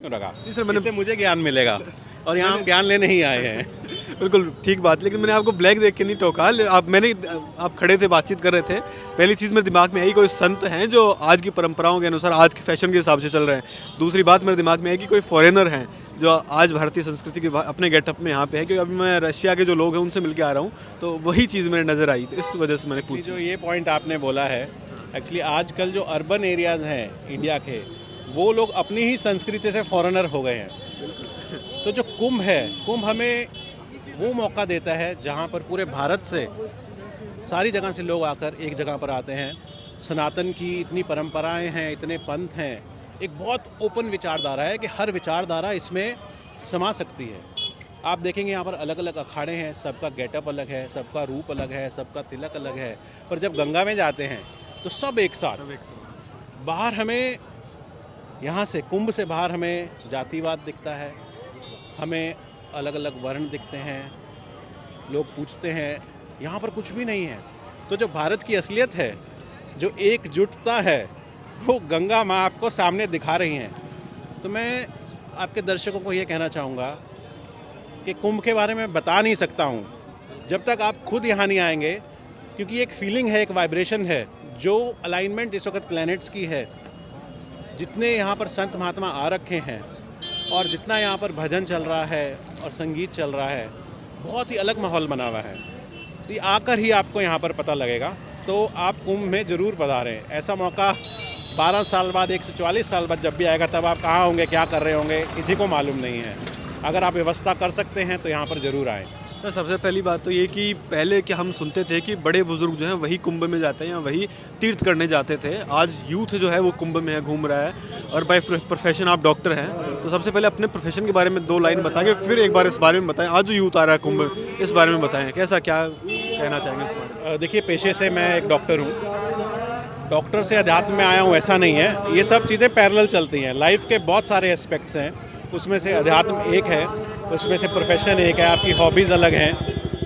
क्यों रखा? जी सर, मैंने इससे मुझे ज्ञान मिलेगा और यहाँ हम ज्ञान लेने ही आए हैं। बिल्कुल ठीक बात, लेकिन मैंने आपको ब्लैक देख के नहीं टोका। आप खड़े थे, बातचीत कर रहे थे। पहली चीज़ मेरे दिमाग में आई, कोई संत हैं जो आज की परंपराओं के अनुसार, आज के फैशन के हिसाब से चल रहे हैं। दूसरी बात मेरे दिमाग में आई कि कोई फॉरेनर हैं जो आज भारतीय संस्कृति के अपने गेटअप में यहाँ पे है, क्योंकि अभी मैं रशिया के जो लोग हैं उनसे मिल के आ रहा हूँ, तो वही चीज़ मेरे नज़र आई, तो इस वजह से मैंने एक्चुअली पूछी। जो ये पॉइंट आपने बोला है, एक्चुअली आजकल जो अर्बन एरियाज़ हैं इंडिया के, वो लोग अपनी ही संस्कृति से फॉरेनर हो गए हैं। तो जो कुंभ है, कुंभ हमें वो मौका देता है जहाँ पर पूरे भारत से सारी जगह से लोग आकर एक जगह पर आते हैं। सनातन की इतनी परंपराएं हैं, इतने पंथ हैं, एक बहुत ओपन विचारधारा है कि हर विचारधारा इसमें समा सकती है। आप देखेंगे यहाँ पर अलग अलग अखाड़े हैं, सबका गेटअप अलग है, सबका रूप अलग है, सबका तिलक अलग है, पर जब गंगा में जाते हैं तो सब एक साथ। बाहर हमें यहाँ से, कुंभ से बाहर हमें जातिवाद दिखता है, हमें अलग अलग वर्ण दिखते हैं, लोग पूछते हैं, यहाँ पर कुछ भी नहीं है। तो जो भारत की असलियत है, जो एकजुटता है, वो गंगा माँ आपको सामने दिखा रही हैं। तो मैं आपके दर्शकों को ये कहना चाहूँगा कि कुंभ के बारे में बता नहीं सकता हूँ जब तक आप खुद यहाँ नहीं आएंगे, क्योंकि एक फीलिंग है, एक वाइब्रेशन है, जो अलाइनमेंट इस वक्त प्लैनेट्स की है। जितने यहाँ पर संत महात्मा आ रखे हैं और जितना यहाँ पर भजन चल रहा है और संगीत चल रहा है, बहुत ही अलग माहौल बना हुआ है। तो ये आकर ही आपको यहाँ पर पता लगेगा। तो आप कुंभ में ज़रूर पधारें। ऐसा मौका 12 साल बाद, 144 साल बाद जब भी आएगा, तब आप कहाँ होंगे, क्या कर रहे होंगे, किसी को मालूम नहीं है। अगर आप व्यवस्था कर सकते हैं तो यहाँ पर ज़रूर आएँ। सर, सबसे पहली बात तो ये कि पहले क्या हम सुनते थे कि बड़े बुजुर्ग जो हैं वही कुंभ में जाते हैं या वही तीर्थ करने जाते थे। आज यूथ जो है वो कुंभ में है, घूम रहा है, और बाय प्रोफेशन आप डॉक्टर हैं, तो सबसे पहले अपने प्रोफेशन के बारे में 2 लाइन बताएंगे, फिर एक बार इस बारे में बताएं। आज जो यूथ आ रहा है कुंभ, इस बारे में बताएं, कैसा क्या कहना चाहेंगे इस बारे में? देखिए, पेशे से मैं एक डॉक्टर हूँ। डॉक्टर से अध्यात्म में आया हूँ ऐसा नहीं है, ये सब चीज़ें पैरेलल चलती हैं। लाइफ के बहुत सारे एस्पेक्ट्स हैं, उसमें से अध्यात्म एक है, उसमें से प्रोफेशन एक है, आपकी हॉबीज़ अलग हैं,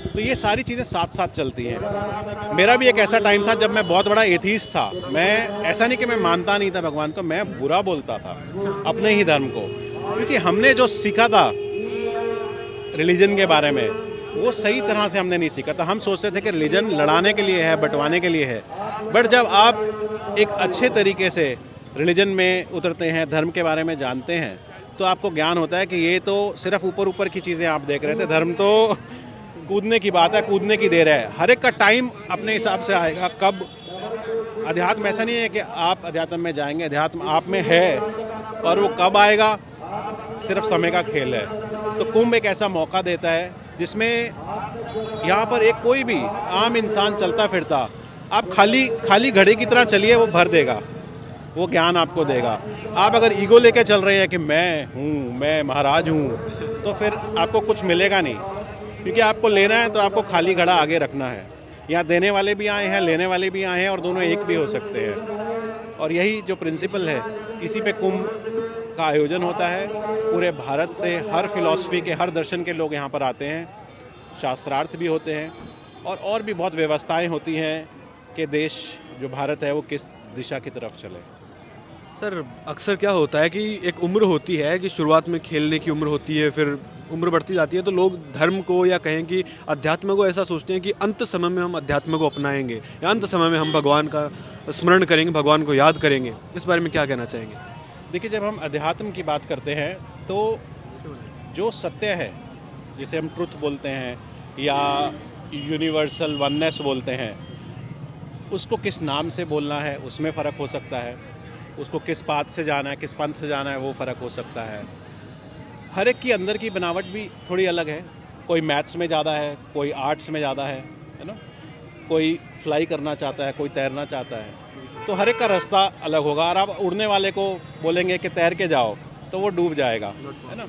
तो ये सारी चीज़ें साथ साथ चलती हैं। मेरा भी एक ऐसा टाइम था जब मैं बहुत बड़ा एथीस्ट था। मैं ऐसा नहीं कि मैं मानता नहीं था भगवान को, मैं बुरा बोलता था अपने ही धर्म को, क्योंकि हमने जो सीखा था रिलीजन के बारे में, वो सही तरह से हमने नहीं सीखा था। हम सोचते थे कि रिलीजन लड़ाने के लिए है, बंटवाने के लिए है। बट जब आप एक अच्छे तरीके से रिलीजन में उतरते हैं, धर्म के बारे में जानते हैं, तो आपको ज्ञान होता है कि ये तो सिर्फ ऊपर ऊपर की चीज़ें आप देख रहे थे। धर्म तो कूदने की बात है, कूदने की देर है। हर एक का टाइम अपने हिसाब से आएगा। कब अध्यात्म ऐसा नहीं है कि आप अध्यात्म में जाएंगे, अध्यात्म आप में है, और वो कब आएगा सिर्फ समय का खेल है। तो कुंभ एक ऐसा मौका देता है जिसमें यहाँ पर एक कोई भी आम इंसान चलता फिरता, आप खाली घड़े की तरह चलिए, वो भर देगा, वो ज्ञान आपको देगा। आप अगर ईगो लेके चल रहे हैं कि मैं हूँ, मैं महाराज हूँ, तो फिर आपको कुछ मिलेगा नहीं, क्योंकि आपको लेना है तो आपको खाली घड़ा आगे रखना है। यहाँ देने वाले भी आए हैं, लेने वाले भी आए हैं, और दोनों एक भी हो सकते हैं। और यही जो प्रिंसिपल है, इसी पे कुंभ का आयोजन होता है। पूरे भारत से हर फिलॉसफी के, हर दर्शन के लोग यहाँ पर आते हैं। शास्त्रार्थ भी होते हैं, और भी बहुत व्यवस्थाएं होती हैं कि देश जो भारत है वो किस दिशा की तरफ चले। सर, अक्सर क्या होता है कि एक उम्र होती है कि शुरुआत में खेलने की उम्र होती है, फिर उम्र बढ़ती जाती है, तो लोग धर्म को, या कहें कि अध्यात्म को, ऐसा सोचते हैं कि अंत समय में हम अध्यात्म को अपनाएंगे, या अंत समय में हम भगवान का स्मरण करेंगे, भगवान को याद करेंगे। इस बारे में क्या कहना चाहेंगे? देखिए, जब हम अध्यात्म की बात करते हैं तो जो सत्य है, जिसे हम ट्रुथ बोलते हैं या यूनिवर्सल वननेस बोलते हैं, उसको किस नाम से बोलना है उसमें फ़र्क हो सकता है। उसको किस पाथ से जाना है, किस पंथ से जाना है, वो फ़र्क हो सकता है। हर एक की अंदर की बनावट भी थोड़ी अलग है। कोई मैथ्स में ज़्यादा है, कोई आर्ट्स में ज़्यादा है ना। कोई फ्लाई करना चाहता है, कोई तैरना चाहता है, तो हर एक का रास्ता अलग होगा। और आप उड़ने वाले को बोलेंगे कि तैर के जाओ, तो वो डूब जाएगा, है ना।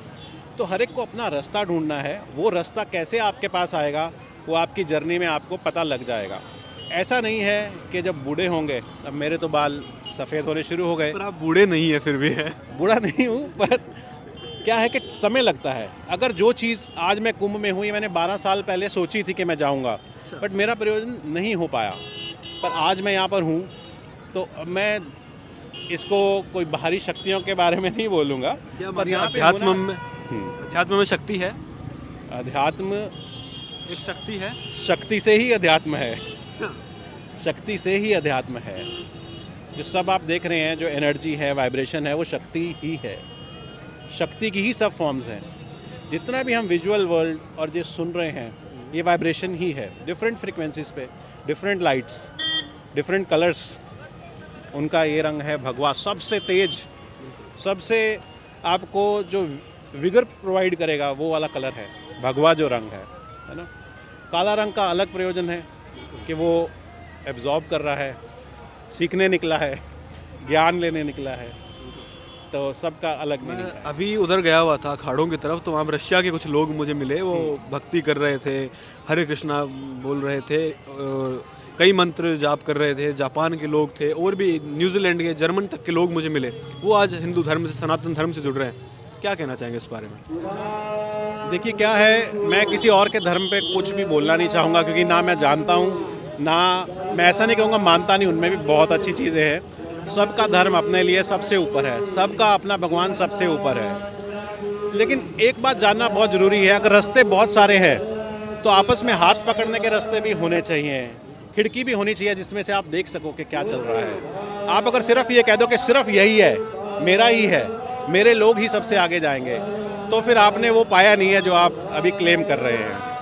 तो हर एक को अपना रास्ता ढूंढना है। वो रास्ता कैसे आपके पास आएगा, वो आपकी जर्नी में आपको पता लग जाएगा। ऐसा नहीं है कि जब बूढ़े होंगे, अब मेरे तो बाल सफ़ेद होने शुरू हो गए। पर आप बूढ़े नहीं है, फिर भी है। बूढ़ा नहीं हूँ, पर क्या है कि समय लगता है। अगर जो चीज़ आज मैं कुंभ में हुई, मैंने 12 साल पहले सोची थी कि मैं जाऊँगा, बट मेरा प्रयोजन नहीं हो पाया। पर आज मैं यहाँ पर हूँ, तो मैं इसको कोई बाहरी शक्तियों के बारे में नहीं बोलूँगा, पर यहाँ पे अध्यात्म में शक्ति है, अध्यात्म एक शक्ति है। शक्ति से ही अध्यात्म है, शक्ति से ही अध्यात्म है। जो सब आप देख रहे हैं, जो एनर्जी है, वाइब्रेशन है, वो शक्ति ही है। शक्ति की ही सब फॉर्म्स हैं। जितना भी हम विजुअल वर्ल्ड और जो सुन रहे हैं, ये वाइब्रेशन ही है। डिफरेंट फ्रिक्वेंसीज पे, डिफरेंट लाइट्स, डिफरेंट कलर्स, उनका ये रंग है भगवा, सबसे तेज, सबसे आपको जो विगर प्रोवाइड करेगा वो वाला कलर है भगवा जो रंग है ना। काला रंग का अलग प्रयोजन है कि वो एब्जॉर्ब कर रहा है, सीखने निकला है, ज्ञान लेने निकला है, तो सबका अलग मीनिंग है। अभी उधर गया हुआ था अखाड़ों की तरफ, तो वहाँ रशिया के कुछ लोग मुझे मिले, वो भक्ति कर रहे थे, हरे कृष्णा बोल रहे थे, कई मंत्र जाप कर रहे थे। जापान के लोग थे और भी न्यूजीलैंड के, जर्मन तक के लोग मुझे मिले। वो आज हिंदू धर्म से, सनातन धर्म से जुड़ रहे हैं। क्या कहना चाहेंगे इस बारे में? देखिए क्या है, मैं किसी और के धर्म पे कुछ भी बोलना नहीं चाहूँगा, क्योंकि ना मैं जानता हूँ, ना मैं ऐसा नहीं कहूँगा मानता नहीं, उनमें भी बहुत अच्छी चीज़ें हैं। सबका धर्म अपने लिए सबसे ऊपर है, सबका अपना भगवान सबसे ऊपर है। लेकिन एक बात जानना बहुत ज़रूरी है, अगर रास्ते बहुत सारे हैं तो आपस में हाथ पकड़ने के रास्ते भी होने चाहिए, खिड़की भी होनी चाहिए जिसमें से आप देख सको कि क्या चल रहा है। आप अगर सिर्फ ये कह दो कि सिर्फ यही है, मेरा ही है, मेरे लोग ही सबसे आगे जाएंगे, तो फिर आपने वो पाया नहीं है जो आप अभी क्लेम कर रहे हैं।